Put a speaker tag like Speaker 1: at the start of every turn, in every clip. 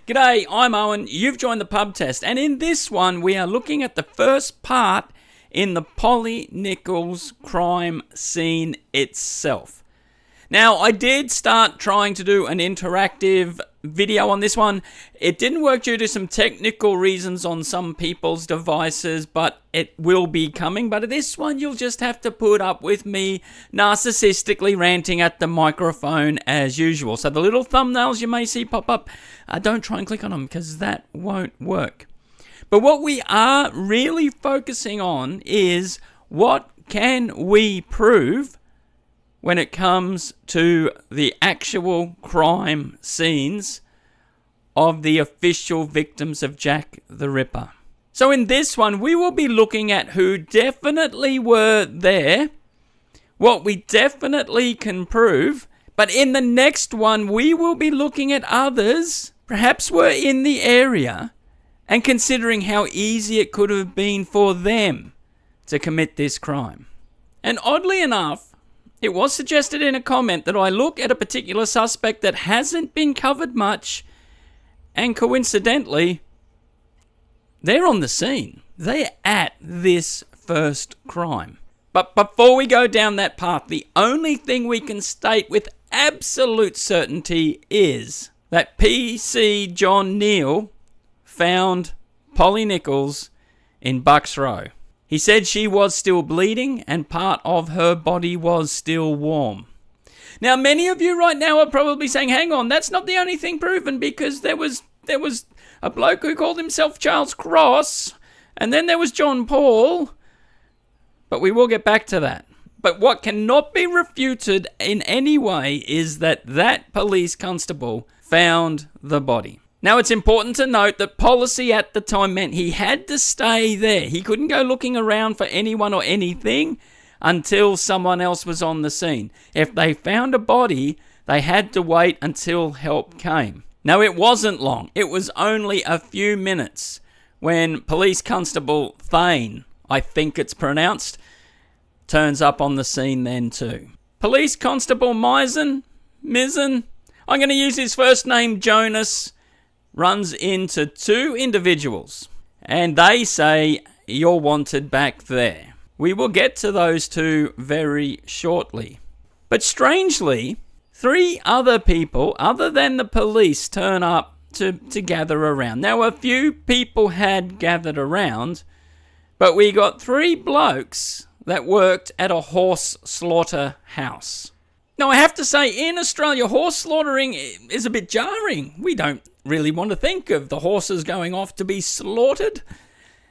Speaker 1: G'day, I'm Owen, you've joined the pub test, and in this one we are looking at the first part in the Polly Nichols crime scene itself. Now, I did start trying to do an interactive video on this one. It didn't work due to some technical reasons on some people's devices, but it will be coming. But this one, you'll just have to put up with me narcissistically ranting at the microphone as usual. So the little thumbnails you may see pop up, don't try and click on them because that won't work. But what we are really focusing on is what can we prove when it comes to the actual crime scenes of the official victims of Jack the Ripper. So in this one, we will be looking at who definitely were there, what we definitely can prove, but in the next one, we will be looking at others, perhaps were in the area, and considering how easy it could have been for them to commit this crime. And oddly enough, it was suggested in a comment that I look at a particular suspect that hasn't been covered much, and coincidentally, they're on the scene. They're at this first crime. But before we go down that path, the only thing we can state with absolute certainty is that PC John Neal found Polly Nichols in Bucks Row. He said she was still bleeding and part of her body was still warm. Now, many of you right now are probably saying, hang on, that's not the only thing proven, because there was a bloke who called himself Charles Cross, and then there was John Paul, but we will get back to that. But what cannot be refuted in any way is that police constable found the body. Now, it's important to note that policy at the time meant he had to stay there. He couldn't go looking around for anyone or anything until someone else was on the scene. If they found a body, they had to wait until help came. Now, it wasn't long. It was only a few minutes when Police Constable Thane, I think it's pronounced, turns up on the scene then too. Police Constable Misen, I'm going to use his first name, Jonas, runs into two individuals, and they say, you're wanted back there. We will get to those two very shortly. But strangely, three other people, other than the police, turn up to gather around. Now, a few people had gathered around, but we got three blokes that worked at a horse slaughterhouse. Now, I have to say, in Australia, horse slaughtering is a bit jarring. We don't really want to think of the horses going off to be slaughtered.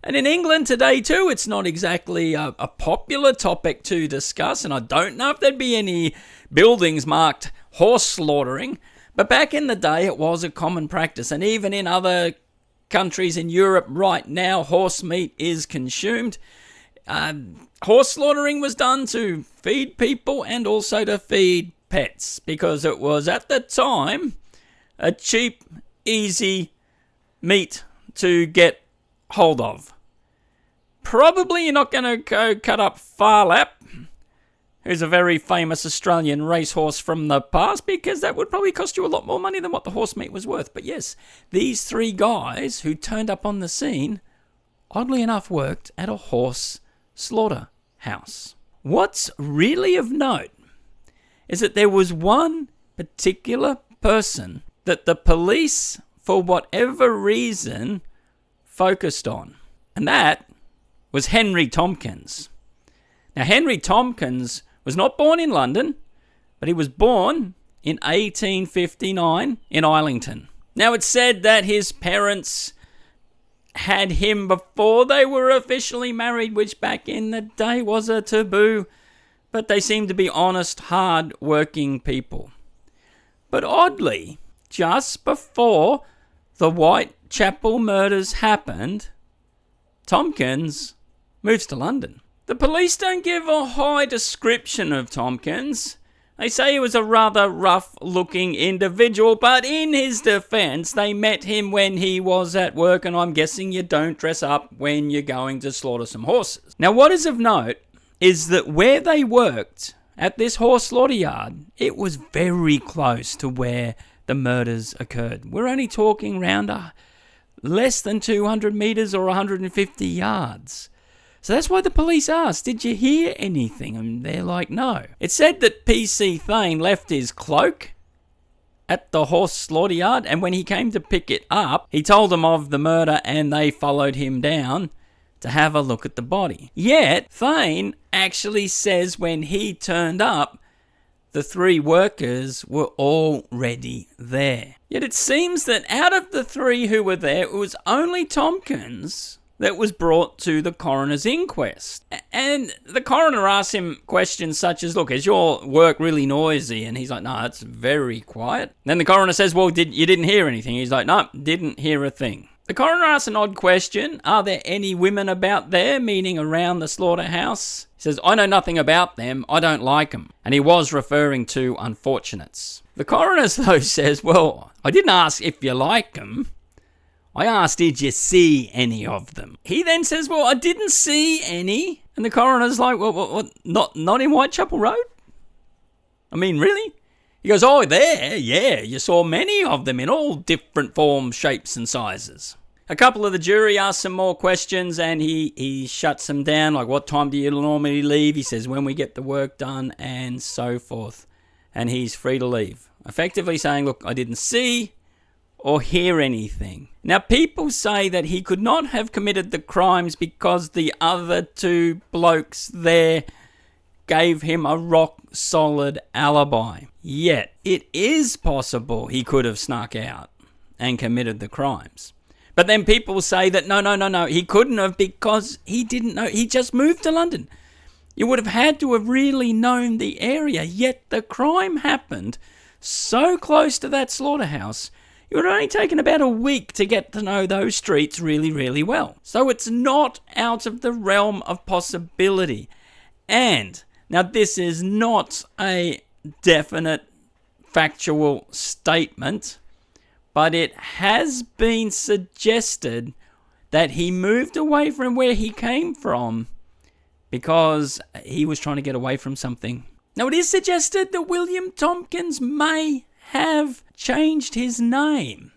Speaker 1: And in England today too, it's not exactly a popular topic to discuss, and I don't know if there'd be any buildings marked horse slaughtering, but back in the day it was a common practice, and even in other countries in Europe right now, horse meat is consumed. Horse slaughtering was done to feed people and also to feed pets, because it was at the time a cheap, easy meat to get hold of. Probably you're not going to go cut up Farlap, who's a very famous Australian racehorse from the past, because that would probably cost you a lot more money than what the horse meat was worth. But yes, these three guys who turned up on the scene, oddly enough, worked at a horse slaughterhouse. What's really of note is that there was one particular person that the police, for whatever reason, focused on. And that was Henry Tomkins. Now, Henry Tomkins was not born in London, but he was born in 1859 in Islington. Now, it's said that his parents had him before they were officially married, which back in the day was a taboo, but they seemed to be honest, hard-working people. But oddly, just before the Whitechapel murders happened, Tomkins moves to London. The police don't give a high description of Tomkins. They say he was a rather rough-looking individual, but in his defense, they met him when he was at work, and I'm guessing you don't dress up when you're going to slaughter some horses. Now, what is of note is that where they worked, at this horse slaughter yard, it was very close to where the murders occurred. We're only talking around less than 200 metres or 150 yards. So that's why the police asked, did you hear anything? And they're like, no. It said that PC Thane left his cloak at the horse slaughter yard, and when he came to pick it up, he told them of the murder and they followed him down to have a look at the body. Yet, Thane actually says when he turned up, the 3 workers were already there. Yet it seems that out of the 3 who were there, it was only Tomkins that was brought to the coroner's inquest. And the coroner asked him questions such as, look, is your work really noisy? And he's like, no, it's very quiet. Then the coroner says, well, you didn't hear anything? He's like, no, didn't hear a thing. The coroner asks an odd question. Are there any women about there, meaning around the slaughterhouse? He says, I know nothing about them. I don't like them. And he was referring to unfortunates. The coroner, though, says, well, I didn't ask if you like them. I asked, did you see any of them? He then says, well, I didn't see any. And the coroner's like, well, what? Not in Whitechapel Road? I mean, really? He goes, oh, there, yeah, you saw many of them in all different forms, shapes and sizes. A couple of the jury ask some more questions and he shuts them down, like, what time do you normally leave? He says, when we get the work done and so forth. And he's free to leave. Effectively saying, look, I didn't see or hear anything. Now, people say that he could not have committed the crimes because the other 2 blokes there gave him a rock-solid alibi. Yet, it is possible he could have snuck out and committed the crimes. But then people say that no, he couldn't have because he didn't know. He just moved to London. You would have had to have really known the area, yet the crime happened so close to that slaughterhouse, it would have only taken about a week to get to know those streets really, really well. So it's not out of the realm of possibility. And now this is not a definite factual statement, but it has been suggested that he moved away from where he came from because he was trying to get away from something. Now, it is suggested that William Tomkins may have changed his name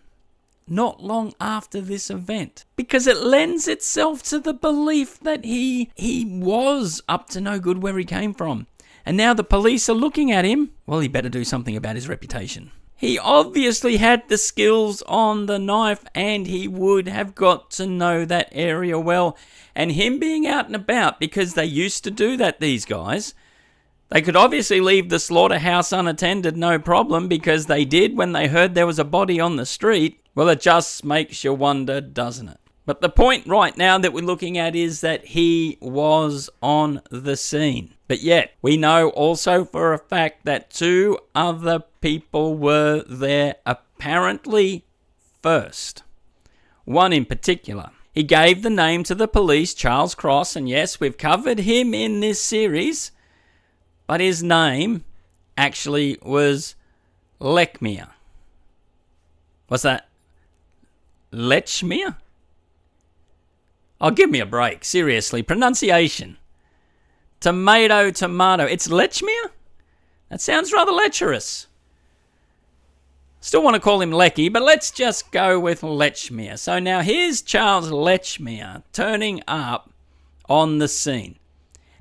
Speaker 1: not long after this event, because it lends itself to the belief that he was up to no good where he came from. And now the police are looking at him. Well, he better do something about his reputation. He obviously had the skills on the knife and he would have got to know that area well. And him being out and about, because they used to do that, these guys, they could obviously leave the slaughterhouse unattended, no problem, because they did when they heard there was a body on the street. Well, it just makes you wonder, doesn't it? But the point right now that we're looking at is that he was on the scene. But yet, we know also for a fact that 2 other people were there apparently first. One in particular. He gave the name to the police, Charles Cross, and yes, we've covered him in this series, but his name actually was Lechmere. What's that? Lechmere? Oh, give me a break. Seriously, pronunciation. Tomato. It's Lechmere? That sounds rather lecherous. Still want to call him Lecky, but let's just go with Lechmere. So now here's Charles Lechmere turning up on the scene.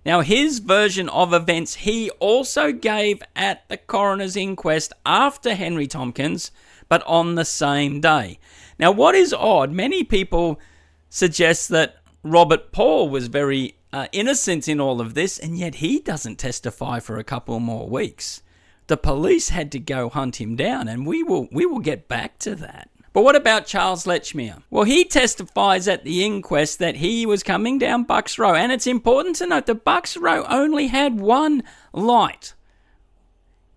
Speaker 1: Now his version of events he also gave at the coroner's inquest after Henry Tomkins, but on the same day. Now what is odd, many people suggest that Robert Paul was very innocent in all of this, and yet he doesn't testify for a couple more weeks. The police had to go hunt him down, and we will get back to that. But what about Charles Lechmere? Well, he testifies at the inquest that he was coming down Bucks Row, and it's important to note that Bucks Row only had one light,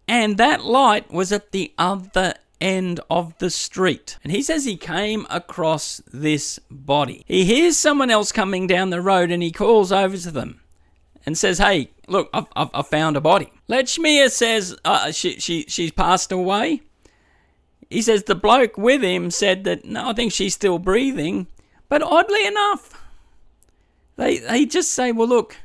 Speaker 1: and that light was at the other end of the street. And he says he came across this body. He hears someone else coming down the road, and he calls over to them and says, hey, look, I've found a body. Lechmere says she's passed away. He says the bloke with him said that, no, I think she's still breathing. But oddly enough, they just say, well, look,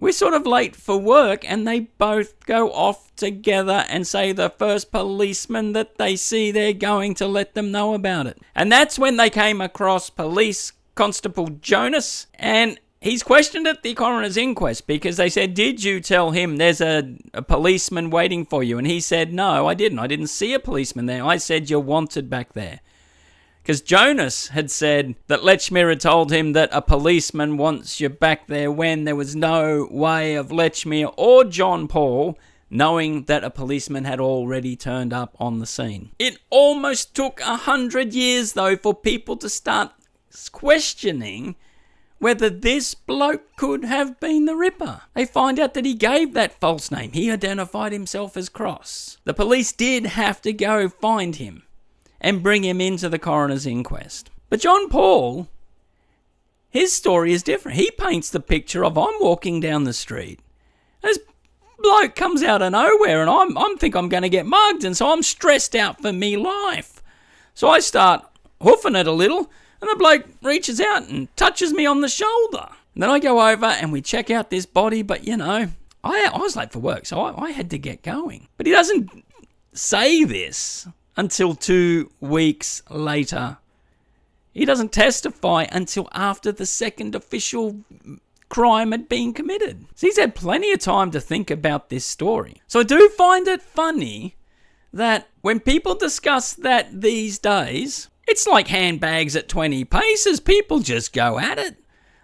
Speaker 1: we're sort of late for work, and they both go off together and say the first policeman that they see, they're going to let them know about it. And that's when they came across Police Constable Jonas, and he's questioned at the coroner's inquest because they said, did you tell him there's a policeman waiting for you? And he said, no, I didn't. I didn't see a policeman there. I said you're wanted back there. Because Jonas had said that Lechmere had told him that a policeman wants you back there when there was no way of Lechmere or John Paul knowing that a policeman had already turned up on the scene. It almost took 100 years, though, for people to start questioning whether this bloke could have been the Ripper. They find out that he gave that false name. He identified himself as Cross. The police did have to go find him and bring him into the coroner's inquest. But John Paul, his story is different. He paints the picture of, I'm walking down the street, this bloke comes out of nowhere, and I think I'm going to get mugged, and so I'm stressed out for me life. So I start hoofing it a little, and the bloke reaches out and touches me on the shoulder. And then I go over and we check out this body, but I was late for work, so I had to get going. But he doesn't say this until 2 weeks later. He doesn't testify until after the second official crime had been committed. So he's had plenty of time to think about this story. So I do find it funny that when people discuss that these days, it's like handbags at 20 paces. People just go at it.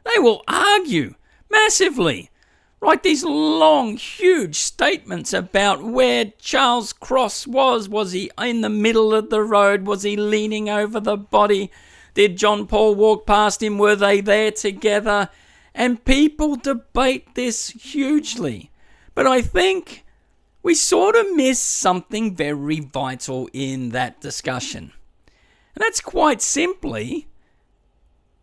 Speaker 1: They will argue massively. Write these long, huge statements about where Charles Cross was. Was he in the middle of the road? Was he leaning over the body? Did John Paul walk past him? Were they there together? And people debate this hugely. But I think we sort of miss something very vital in that discussion. And that's quite simply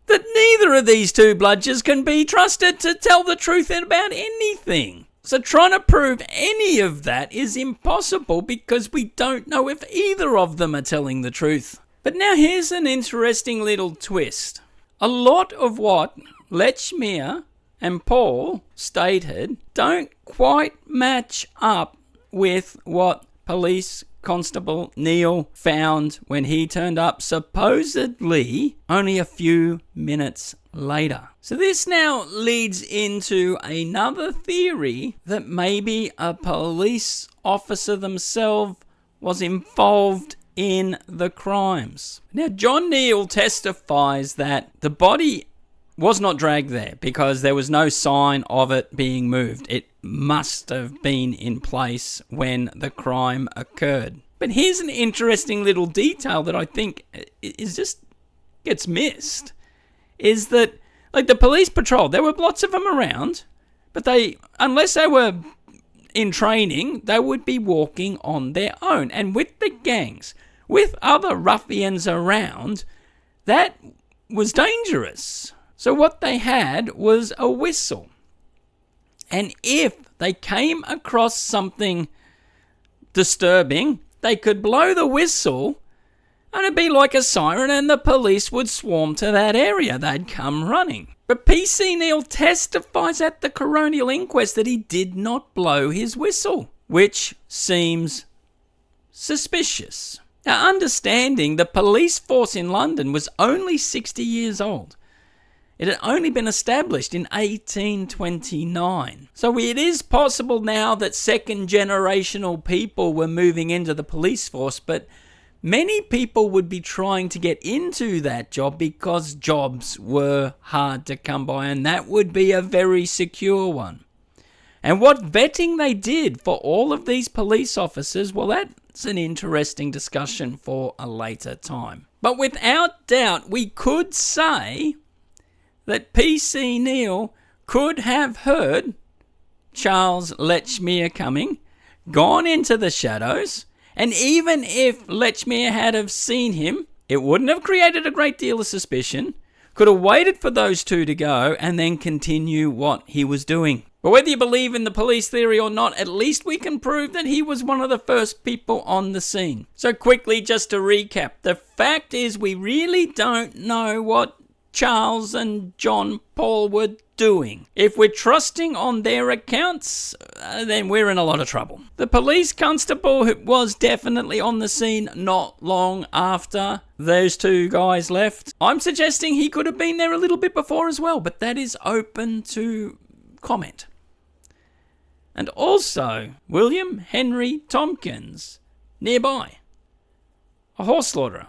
Speaker 1: that neither of these two bludgers can be trusted to tell the truth about anything. So trying to prove any of that is impossible because we don't know if either of them are telling the truth. But now here's an interesting little twist. A lot of what Lechmere and Paul stated don't quite match up with what Police Constable Neil found when he turned up supposedly only a few minutes later. So this now leads into another theory that maybe a police officer themselves was involved in the crimes. Now John Neal testifies that the body was not dragged there because there was no sign of it being moved. It must have been in place when the crime occurred. But here's an interesting little detail that I think is just gets missed. Is that, like, the police patrol, there were lots of them around, but they, unless they were in training, they would be walking on their own. And with the gangs, with other ruffians around, that was dangerous. So what they had was a whistle. And if they came across something disturbing, they could blow the whistle and it'd be like a siren and the police would swarm to that area. They'd come running. But PC Neal testifies at the coronial inquest that he did not blow his whistle, which seems suspicious. Now, understanding the police force in London was only 60 years old. It had only been established in 1829. So it is possible now that second generational people were moving into the police force, but many people would be trying to get into that job because jobs were hard to come by, and that would be a very secure one. And what vetting they did for all of these police officers, well, that's an interesting discussion for a later time. But without doubt, we could say that PC Neal could have heard Charles Lechmere coming, gone into the shadows, and even if Lechmere had have seen him, it wouldn't have created a great deal of suspicion, could have waited for those two to go and then continue what he was doing. But whether you believe in the police theory or not, at least we can prove that he was one of the first people on the scene. So quickly, just to recap, the fact is we really don't know what Charles and John Paul were doing. If we're trusting on their accounts, then we're in a lot of trouble. The police constable who was definitely on the scene not long after those two guys left. I'm suggesting he could have been there a little bit before as well, but that is open to comment. And also, William Henry Tomkins, nearby. A horse slaughterer.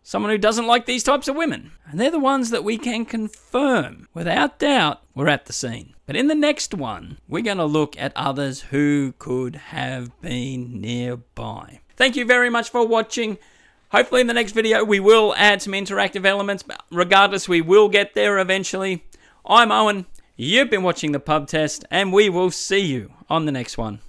Speaker 1: Someone who doesn't like these types of women. And they're the ones that we can confirm, without doubt, were at the scene. But in the next one, we're going to look at others who could have been nearby. Thank you very much for watching. Hopefully in the next video we will add some interactive elements. But regardless, we will get there eventually. I'm Owen. You've been watching the Pub Test, and we will see you on the next one.